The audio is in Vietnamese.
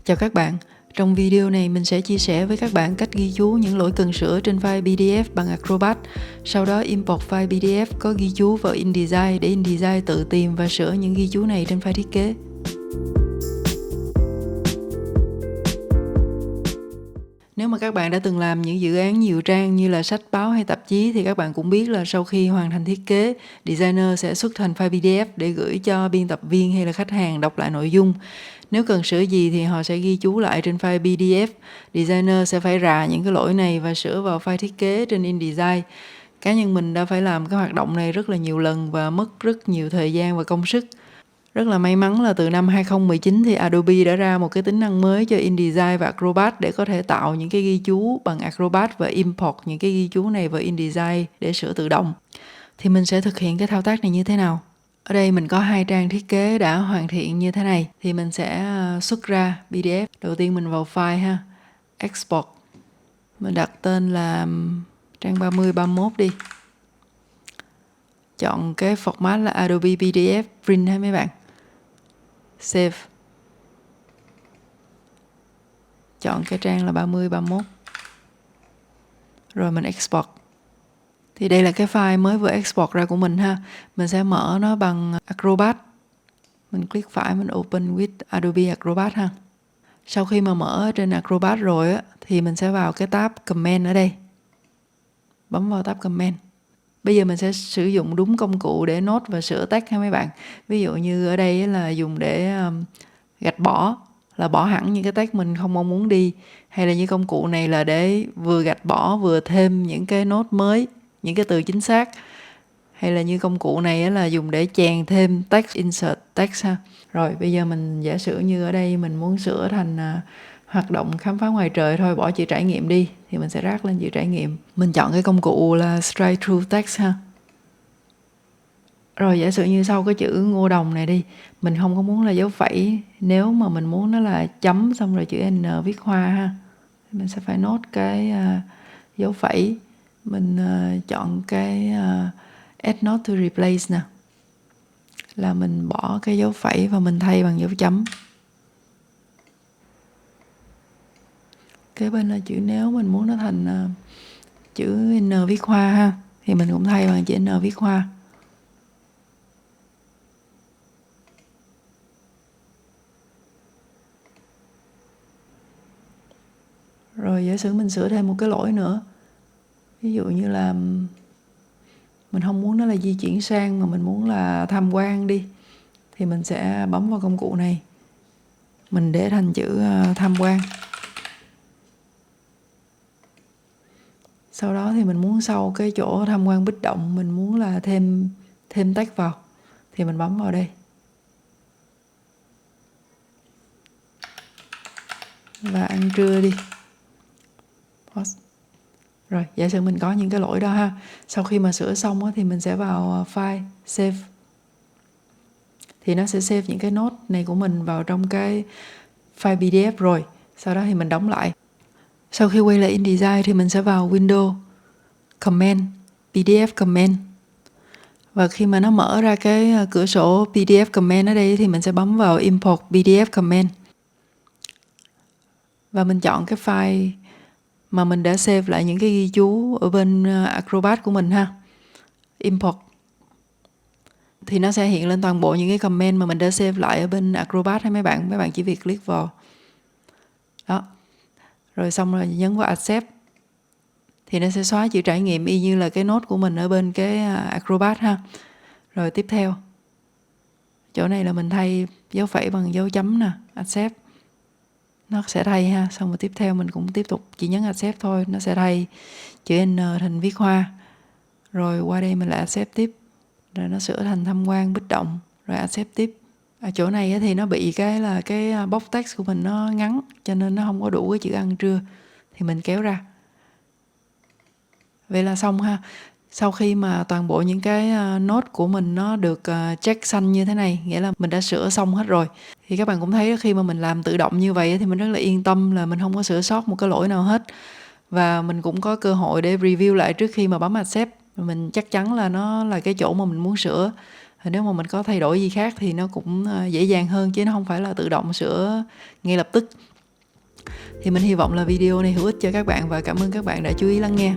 Chào các bạn, trong video này mình sẽ chia sẻ với các bạn cách ghi chú những lỗi cần sửa trên file PDF bằng Acrobat. Sau đó import file PDF có ghi chú vào InDesign để InDesign tự tìm và sửa những ghi chú này trên file thiết kế. Nếu mà các bạn đã từng làm những dự án nhiều trang như là sách báo hay tạp chí thì các bạn cũng biết là sau khi hoàn thành thiết kế, designer sẽ xuất thành file PDF để gửi cho biên tập viên hay là khách hàng đọc lại nội dung. Nếu cần sửa gì thì họ sẽ ghi chú lại trên file PDF. Designer sẽ phải rà những cái lỗi này và sửa vào file thiết kế trên InDesign. Cá nhân mình đã phải làm cái hoạt động này rất là nhiều lần và mất rất nhiều thời gian và công sức. Rất là may mắn là từ năm 2019 thì Adobe đã ra một cái tính năng mới cho InDesign và Acrobat để có thể tạo những cái ghi chú bằng Acrobat và import những cái ghi chú này vào InDesign để sửa tự động. Thì mình sẽ thực hiện cái thao tác này như thế nào? Ở đây mình có 2 trang thiết kế đã hoàn thiện như thế này thì mình sẽ xuất ra PDF. Đầu tiên mình vào file ha, export. Mình đặt tên là trang 30-31 đi. Chọn cái format là Adobe PDF Print ha mấy bạn. Save. Chọn cái trang là 30-31. Rồi mình export. Thì đây là cái file mới vừa export ra của mình ha. Mình sẽ mở nó bằng Acrobat. Mình click phải, mình open with Adobe Acrobat ha. Sau khi mà mở trên Acrobat rồi á, thì mình sẽ vào cái tab Comment ở đây. Bấm vào tab Comment. Bây giờ mình sẽ sử dụng đúng công cụ để nốt và sửa text ha mấy bạn. Ví dụ như ở đây là dùng để gạch bỏ, là bỏ hẳn những cái text mình không mong muốn đi. Hay là như công cụ này là để vừa gạch bỏ vừa thêm những cái nốt mới, những cái từ chính xác. Hay là như công cụ này là dùng để chèn thêm text, insert text ha. Rồi bây giờ mình giả sử như ở đây mình muốn sửa thành hoạt động khám phá ngoài trời thôi, bỏ chữ trải nghiệm đi thì mình sẽ rác lên chữ trải nghiệm. Mình chọn cái công cụ là Strike Through Text ha. Rồi giả sử như sau cái chữ Ngô Đồng này đi, mình không có muốn là dấu phẩy, nếu mà mình muốn nó là chấm xong rồi chữ N viết hoa ha. Mình sẽ phải nốt cái dấu phẩy. Mình chọn cái Add Note to Replace nè. Là mình bỏ cái dấu phẩy và mình thay bằng dấu chấm. Kế bên là chữ nếu mình muốn nó thành chữ N viết hoa ha, thì mình cũng thay bằng chữ N viết hoa. Rồi giả sử mình sửa thêm một cái lỗi nữa. Ví dụ như là mình không muốn nó là di chuyển sang mà mình muốn là tham quan đi. Thì mình sẽ bấm vào công cụ này. Mình để thành chữ tham quan. Sau đó thì mình muốn sau cái chỗ tham quan bích động mình muốn là thêm text vào. Thì mình bấm vào đây. Và ăn trưa đi. Pause. Rồi, giả sử mình có những cái lỗi đó ha. Sau khi mà sửa xong thì mình sẽ vào file, save. Thì nó sẽ save những cái nốt này của mình vào trong cái file PDF rồi. Sau đó thì mình đóng lại. Sau khi quay lại InDesign thì mình sẽ vào Windows, Comment, PDF Comment. Và khi mà nó mở ra cái cửa sổ PDF Comment ở đây thì mình sẽ bấm vào Import PDF Comment. Và mình chọn cái file mà mình đã save lại những cái ghi chú ở bên Acrobat của mình ha. Import. Thì nó sẽ hiện lên toàn bộ những cái comment mà mình đã save lại ở bên Acrobat hay mấy bạn chỉ việc click vào. Đó. Rồi xong rồi nhấn vào Accept. Thì nó sẽ xóa chữ trải nghiệm y như là cái nốt của mình ở bên cái Acrobat ha. Rồi tiếp theo. Chỗ này là mình thay dấu phẩy bằng dấu chấm nè, Accept. Nó sẽ thay ha, xong rồi tiếp theo mình cũng tiếp tục chỉ nhấn Accept thôi, nó sẽ thay chữ N thành viết hoa. Rồi qua đây mình lại Accept tiếp. Rồi nó sửa thành tham quan bích động, rồi Accept tiếp. Ở chỗ này thì nó bị cái là cái box text của mình nó ngắn, cho nên nó không có đủ cái chữ ăn trưa. Thì mình kéo ra. Vậy là xong ha. Sau khi mà toàn bộ những cái nốt của mình nó được check xanh như thế này, nghĩa là mình đã sửa xong hết rồi. Thì các bạn cũng thấy khi mà mình làm tự động như vậy thì mình rất là yên tâm là mình không có sửa sót một cái lỗi nào hết. Và mình cũng có cơ hội để review lại trước khi mà bấm Accept. Mình chắc chắn là nó là cái chỗ mà mình muốn sửa. Nếu mà mình có thay đổi gì khác thì nó cũng dễ dàng hơn chứ nó không phải là tự động sửa ngay lập tức. Thì mình hy vọng là video này hữu ích cho các bạn và cảm ơn các bạn đã chú ý lắng nghe.